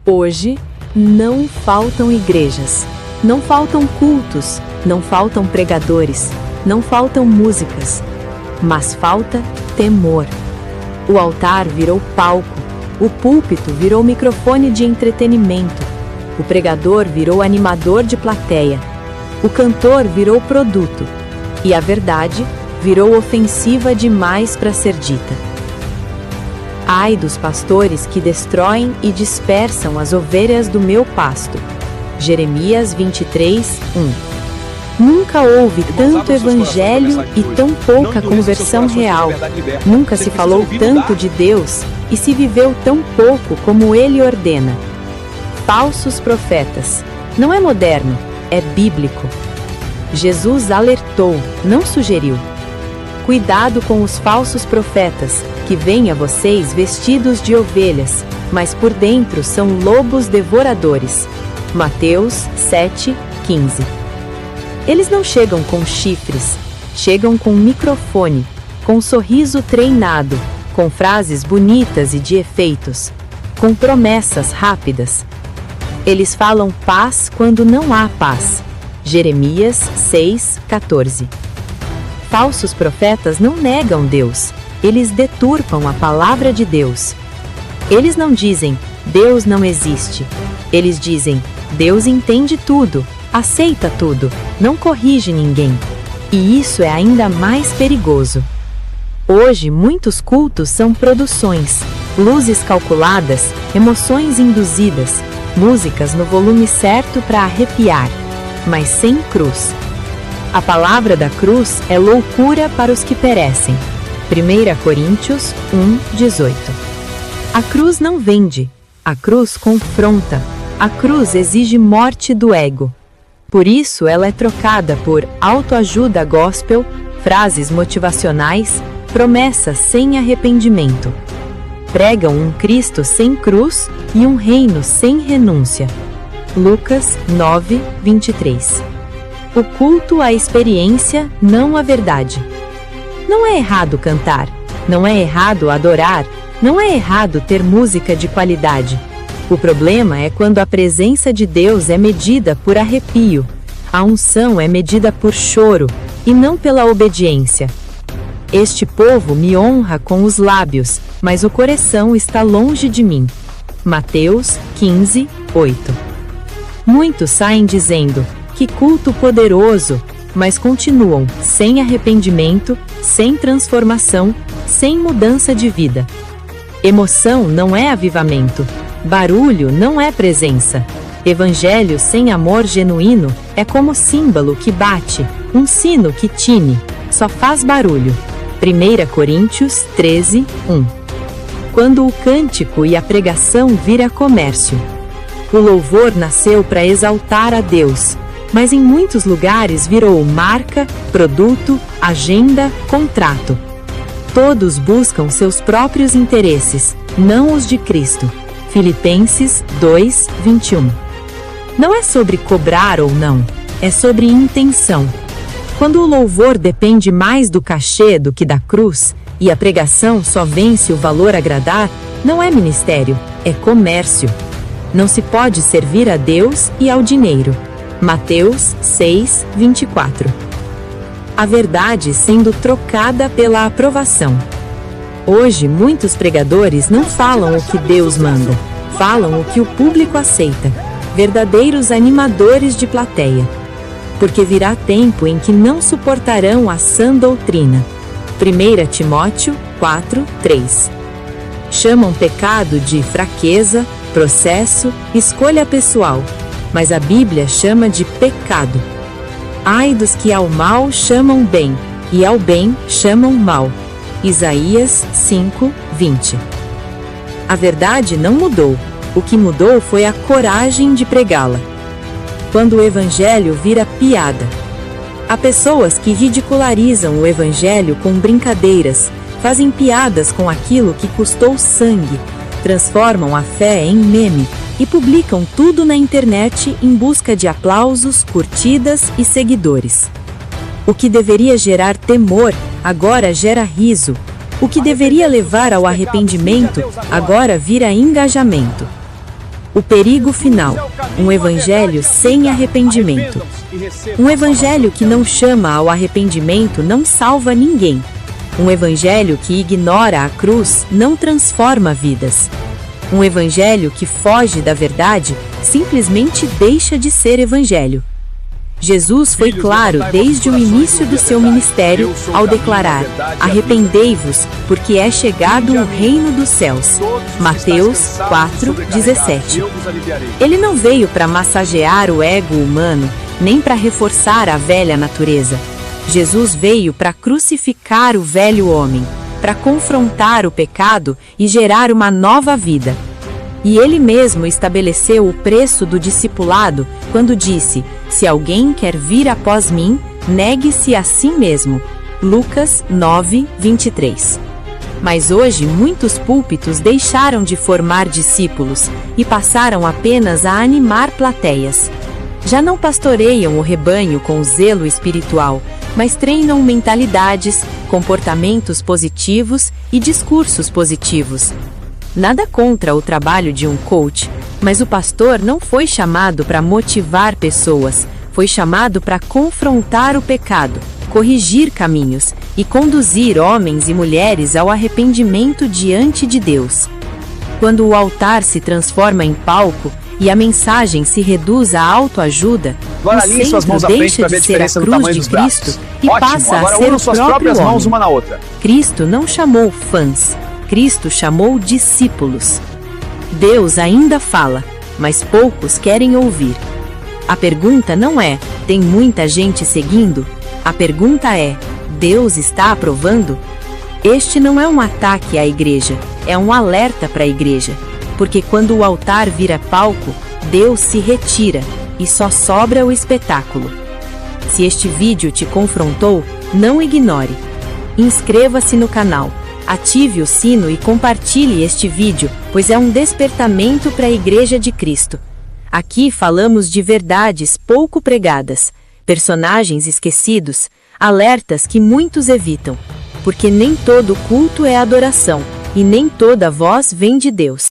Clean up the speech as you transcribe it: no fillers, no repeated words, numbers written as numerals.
Hoje, não faltam igrejas, não faltam cultos, não faltam pregadores, não faltam músicas, mas falta temor. O altar virou palco, o púlpito virou microfone de entretenimento, o pregador virou animador de plateia, o cantor virou produto, e a verdade virou ofensiva demais para ser dita. Ai dos pastores que destroem e dispersam as ovelhas do meu pasto. Jeremias 23, 1. Nunca houve tanto evangelho e tão pouca conversão real. Nunca se falou tanto de Deus e se viveu tão pouco como Ele ordena. Falsos profetas. Não é moderno, é bíblico. Jesus alertou, não sugeriu. Cuidado com os falsos profetas, que vêm a vocês vestidos de ovelhas, mas por dentro são lobos devoradores. Mateus 7, 15. Eles não chegam com chifres, chegam com microfone, com sorriso treinado, com frases bonitas e de efeitos, com promessas rápidas. Eles falam paz quando não há paz. Jeremias 6, 14. Falsos profetas não negam Deus, eles deturpam a palavra de Deus. Eles não dizem, Deus não existe. Eles dizem, Deus entende tudo, aceita tudo, não corrige ninguém. E isso é ainda mais perigoso. Hoje, muitos cultos são produções, luzes calculadas, emoções induzidas, músicas no volume certo para arrepiar, mas sem cruz. A palavra da cruz é loucura para os que perecem. 1 Coríntios 1, 18. A cruz não vende, a cruz confronta, a cruz exige morte do ego. Por isso ela é trocada por autoajuda gospel, frases motivacionais, promessas sem arrependimento. Pregam um Cristo sem cruz e um reino sem renúncia. Lucas 9, 23. O culto à experiência, não à verdade. Não é errado cantar, não é errado adorar, não é errado ter música de qualidade. O problema é quando a presença de Deus é medida por arrepio, a unção é medida por choro, e não pela obediência. Este povo me honra com os lábios, mas o coração está longe de mim. Mateus 15, 8. Muitos saem dizendo, que culto poderoso, mas continuam sem arrependimento, sem transformação, sem mudança de vida. Emoção não é avivamento, barulho não é presença. Evangelho sem amor genuíno é como símbolo que bate, um sino que tine, só faz barulho. 1 Coríntios 13, 1. Quando o cântico e a pregação vira comércio. O louvor nasceu para exaltar a Deus, mas em muitos lugares virou marca, produto, agenda, contrato. Todos buscam seus próprios interesses, não os de Cristo. Filipenses 2, 21. Não é sobre cobrar ou não, é sobre intenção. Quando o louvor depende mais do cachê do que da cruz, e a pregação só vence o valor agradar, não é ministério, é comércio. Não se pode servir a Deus e ao dinheiro. Mateus 6, 24. A verdade sendo trocada pela aprovação. Hoje, muitos pregadores não falam o que Deus manda, falam o que o público aceita. Verdadeiros animadores de plateia. Porque virá tempo em que não suportarão a sã doutrina. 1 Timóteo 4, 3. Chamam pecado de fraqueza, processo, escolha pessoal. Mas a Bíblia chama de pecado. Ai dos que ao mal chamam bem, e ao bem chamam mal. Isaías 5, 20. A verdade não mudou, o que mudou foi a coragem de pregá-la. Quando o Evangelho vira piada. Há pessoas que ridicularizam o Evangelho com brincadeiras, fazem piadas com aquilo que custou sangue, transformam a fé em meme, e publicam tudo na internet em busca de aplausos, curtidas e seguidores. O que deveria gerar temor, agora gera riso. O que deveria levar ao arrependimento, agora vira engajamento. O perigo final: um evangelho sem arrependimento. Um evangelho que não chama ao arrependimento não salva ninguém. Um evangelho que ignora a cruz não transforma vidas. Um evangelho que foge da verdade simplesmente deixa de ser evangelho. Jesus foi claro desde o início do seu ministério ao declarar: arrependei-vos, porque é chegado o reino dos céus. Mateus 4:17. Ele não veio para massagear o ego humano, nem para reforçar a velha natureza. Jesus veio para crucificar o velho homem, para confrontar o pecado e gerar uma nova vida. E ele mesmo estabeleceu o preço do discipulado quando disse: se alguém quer vir após mim, negue-se a si mesmo. Lucas 9:23. Mas hoje muitos púlpitos deixaram de formar discípulos e passaram apenas a animar plateias. Já não pastoreiam o rebanho com zelo espiritual, mas treinam mentalidades, comportamentos positivos e discursos positivos. Nada contra o trabalho de um coach, mas o pastor não foi chamado para motivar pessoas, foi chamado para confrontar o pecado, corrigir caminhos e conduzir homens e mulheres ao arrependimento diante de Deus. Quando o altar se transforma em palco e a mensagem se reduz à autoajuda, o centro deixa de ser a cruz de Cristo e passa a ser o próprio homem. Cristo não chamou fãs. Cristo chamou discípulos. Deus ainda fala, mas poucos querem ouvir. A pergunta não é: tem muita gente seguindo? A pergunta é: Deus está aprovando? Este não é um ataque à igreja, é um alerta para a igreja. Porque quando o altar vira palco, Deus se retira e só sobra o espetáculo. Se este vídeo te confrontou, não ignore. Inscreva-se no canal. Ative o sino e compartilhe este vídeo, pois é um despertamento para a Igreja de Cristo. Aqui falamos de verdades pouco pregadas, personagens esquecidos, alertas que muitos evitam. Porque nem todo culto é adoração, e nem toda voz vem de Deus.